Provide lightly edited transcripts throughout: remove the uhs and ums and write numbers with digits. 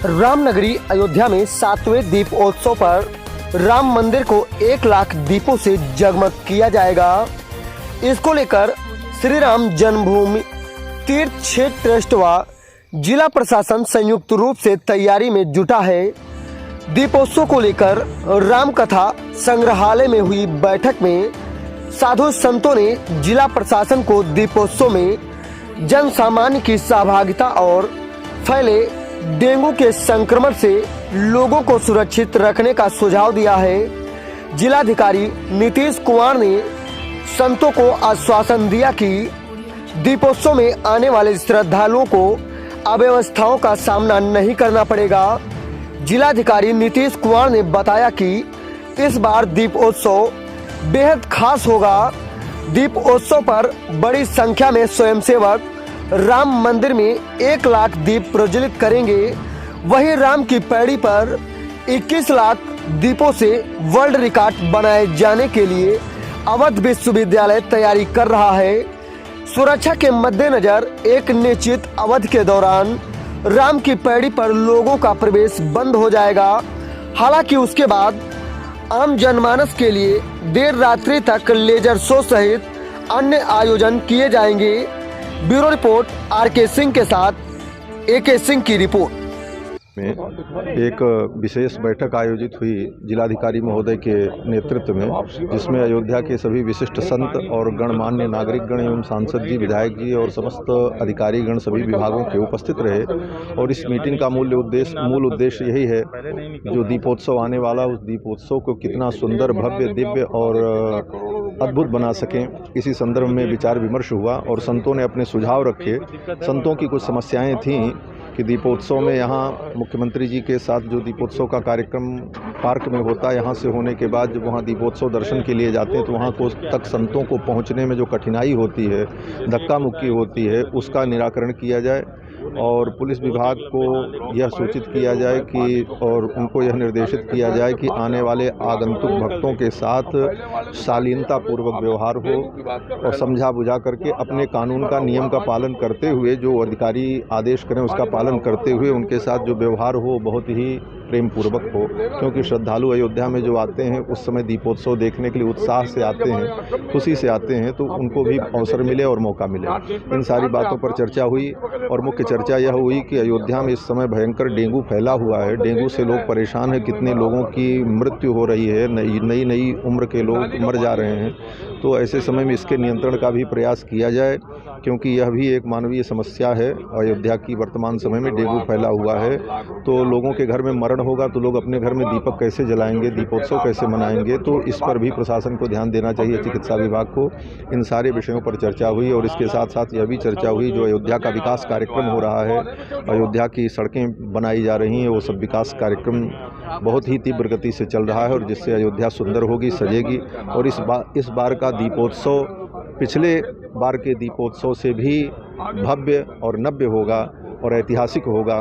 रामनगरी अयोध्या में 7वें दीपोत्सव पर राम मंदिर को 1 लाख दीपों से जगमग किया जाएगा। इसको लेकर श्री राम जन्मभूमि तीर्थ क्षेत्र ट्रस्ट व जिला प्रशासन संयुक्त रूप से तैयारी में जुटा है। दीपोत्सव को लेकर राम कथा संग्रहालय में हुई बैठक में साधु संतों ने जिला प्रशासन को दीपोत्सव में जन सामान्य की सहभागिता और फैले डेंगू के संक्रमण से लोगों को सुरक्षित रखने का सुझाव दिया है। जिलाधिकारी नीतीश कुमार ने संतों को आश्वासन दिया कि दीपोत्सव में आने वाले श्रद्धालुओं को अव्यवस्थाओं का सामना नहीं करना पड़ेगा। जिलाधिकारी नीतीश कुमार ने बताया कि इस बार दीपोत्सव बेहद खास होगा। दीपोत्सव पर बड़ी संख्या में स्वयंसेवक राम मंदिर में 1 लाख दीप प्रज्वलित करेंगे। वहीं राम की पैड़ी पर 21 लाख दीपों से वर्ल्ड रिकॉर्ड बनाए जाने के लिए अवध विश्वविद्यालय तैयारी कर रहा है। सुरक्षा के मद्देनजर एक निश्चित अवधि के दौरान राम की पैड़ी पर लोगों का प्रवेश बंद हो जाएगा। हालांकि उसके बाद आम जनमानस के लिए देर रात्रि तक लेजर शो सहित अन्य आयोजन किए जाएंगे। Bureau report R K. सिंह के साथ ए.के. सिंह की रिपोर्ट में एक विशेष बैठक आयोजित हुई जिलाधिकारी महोदय के नेतृत्व में, जिसमें अयोध्या के सभी विशिष्ट संत और गणमान्य नागरिक गण एवं सांसद जी, विधायक जी और समस्त अधिकारी गण सभी विभागों के उपस्थित रहे। और इस मीटिंग का मूल उद्देश्य यही है, जो दीपोत्सव आने वाला, उस दीपोत्सव को कितना सुंदर, भव्य, दिव्य और अद्भुत बना सकें, इसी संदर्भ में विचार विमर्श हुआ और संतों ने अपने सुझाव रखे। संतों की कुछ समस्याएं थीं कि दीपोत्सव में यहाँ मुख्यमंत्री जी के साथ जो दीपोत्सव का कार्यक्रम पार्क में होता है, यहाँ से होने के बाद जब वहाँ दीपोत्सव दर्शन के लिए जाते हैं तो वहाँ को तक संतों को पहुँचने में जो कठिनाई होती है, धक्का मुक्की होती है, उसका निराकरण किया जाए। और पुलिस विभाग को यह सूचित किया जाए कि और उनको यह निर्देशित किया जाए कि आने वाले आगंतुक भक्तों के साथ शालीनता पूर्वक व्यवहार हो और समझा बुझा करके अपने कानून का, नियम का पालन करते हुए, जो अधिकारी आदेश करें उसका पालन करते हुए उनके साथ जो व्यवहार हो बहुत ही प्रेम पूर्वक हो। क्योंकि श्रद्धालु अयोध्या में जो आते हैं उस समय दीपोत्सव देखने के लिए उत्साह से आते हैं, खुशी से आते हैं, तो उनको भी अवसर मिले और मौका मिले। इन सारी बातों पर चर्चा हुई और मुख्य चर्चा यह हुई कि अयोध्या में इस समय भयंकर डेंगू फैला हुआ है। डेंगू से लोग परेशान हैं, कितने लोगों की मृत्यु हो रही है, नई उम्र के लोग मर जा रहे हैं। तो ऐसे समय में इसके नियंत्रण का भी प्रयास किया जाए, क्योंकि यह भी एक मानवीय समस्या है। अयोध्या की वर्तमान समय में डेंगू फैला हुआ है, तो लोगों के घर में मरण होगा तो लोग अपने घर में दीपक कैसे जलाएंगे, दीपोत्सव कैसे मनाएंगे, तो इस पर भी प्रशासन को ध्यान देना चाहिए, चिकित्सा विभाग को। इन सारे विषयों पर चर्चा हुई और इसके साथ साथ यह भी चर्चा हुई, जो अयोध्या का विकास कार्यक्रम हो रहा है, अयोध्या की सड़कें बनाई जा रही हैं, वो सब विकास कार्यक्रम बहुत ही तीव्र गति से चल रहा है और जिससे अयोध्या सुंदर होगी, सजेगी। और इस बार का दीपोत्सव पिछले बार के दीपोत्सव से भी भव्य और नव्य होगा और ऐतिहासिक होगा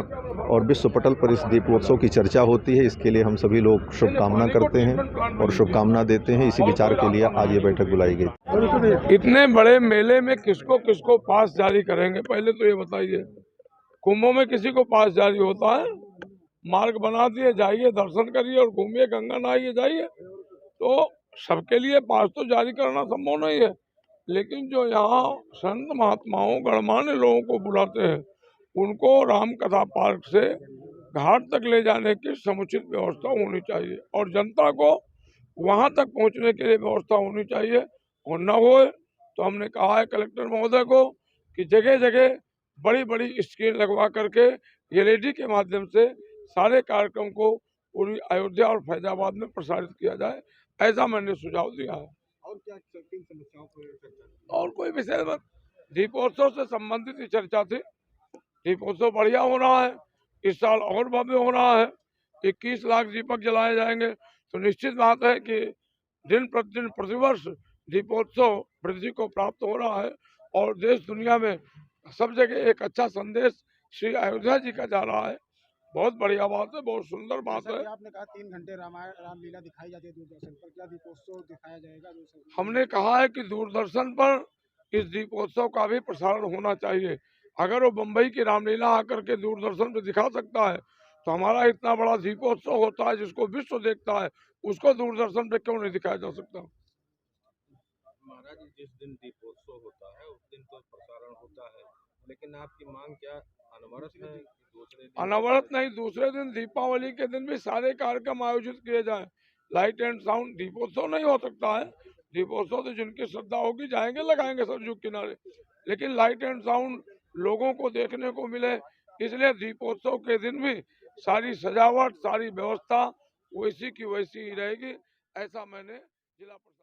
और विश्व पटल पर इस दीपोत्सव की चर्चा होती है। इसके लिए हम सभी लोग शुभकामना करते हैं और शुभकामना देते हैं। इसी विचार के लिए आज ये बैठक बुलाई गई। इतने बड़े मेले में किसको किसको पास जारी करेंगे, पहले तो ये बताइए। कुंभों में किसी को पास जारी होता है? मार्ग बना दिए, जाइए दर्शन करिए और घूमिए, गंगा नहाइए, जाइए। तो सबके लिए पास तो जारी करना संभव नहीं है, लेकिन जो यहाँ संत महात्माओं, गणमान्य लोगों को बुलाते हैं, उनको राम कथा पार्क से घाट तक ले जाने की समुचित व्यवस्था होनी चाहिए और जनता को वहाँ तक पहुँचने के लिए व्यवस्था होनी चाहिए। और न हो तो हमने कहा है कलेक्टर महोदय को कि जगह जगह बड़ी बड़ी स्क्रीन लगवा करके एलईडी के माध्यम से सारे कार्यक्रम को पूरी अयोध्या और फैजाबाद में प्रसारित किया जाए, ऐसा मैंने सुझाव दिया है। और क्या समस्याओं पर और कोई विषय मत, दीपोत्सव से संबंधित ही चर्चा थी। दीपोत्सव बढ़िया हो रहा है, इस साल और भव्य हो रहा है। 21 लाख दीपक जलाए जाएंगे, तो निश्चित बात है कि दिन प्रतिदिन प्रतिवर्ष दीपोत्सव वृद्धि को प्राप्त हो रहा है और देश दुनिया में सब जगह एक अच्छा संदेश श्री अयोध्या जी का जा रहा है। बहुत बढ़िया बात है, बहुत सुंदर बात है। आपने कहा 3 घंटे रामलीला दिखाई जाती है दूरदर्शन पर, क्या दीपोत्सव दिखाया जाएगा? हमने कहा है कि दूरदर्शन पर इस दीपोत्सव का भी प्रसारण होना चाहिए। अगर वो बम्बई की रामलीला आकर के दूरदर्शन पे दिखा सकता है तो हमारा इतना बड़ा दीपोत्सव होता है जिसको विश्व देखता है, उसको दूरदर्शन पे क्यों नहीं दिखाया जा सकता? महाराज जिस दिन दीपोत्सव होता है उस दिन तो प्रसारण होता है, लेकिन आपकी मांग क्या अनवरत है कि दूसरे दिन? अनवरत नहीं, दूसरे दिन दीपावली के दिन भी सारे कार्यक्रम आयोजित किए जाएं। लाइट एंड साउंड दीपोत्सव नहीं हो सकता है, दीपोत्सव तो जिनकी श्रद्धा होगी जाएंगे लगाएंगे सरयू किनारे, लेकिन लाइट एंड साउंड लोगों को देखने को मिले, इसलिए दीपोत्सव के दिन भी सारी सजावट सारी व्यवस्था वैसी की वैसी ही रहेगी, ऐसा मैंने जिला प्रशासन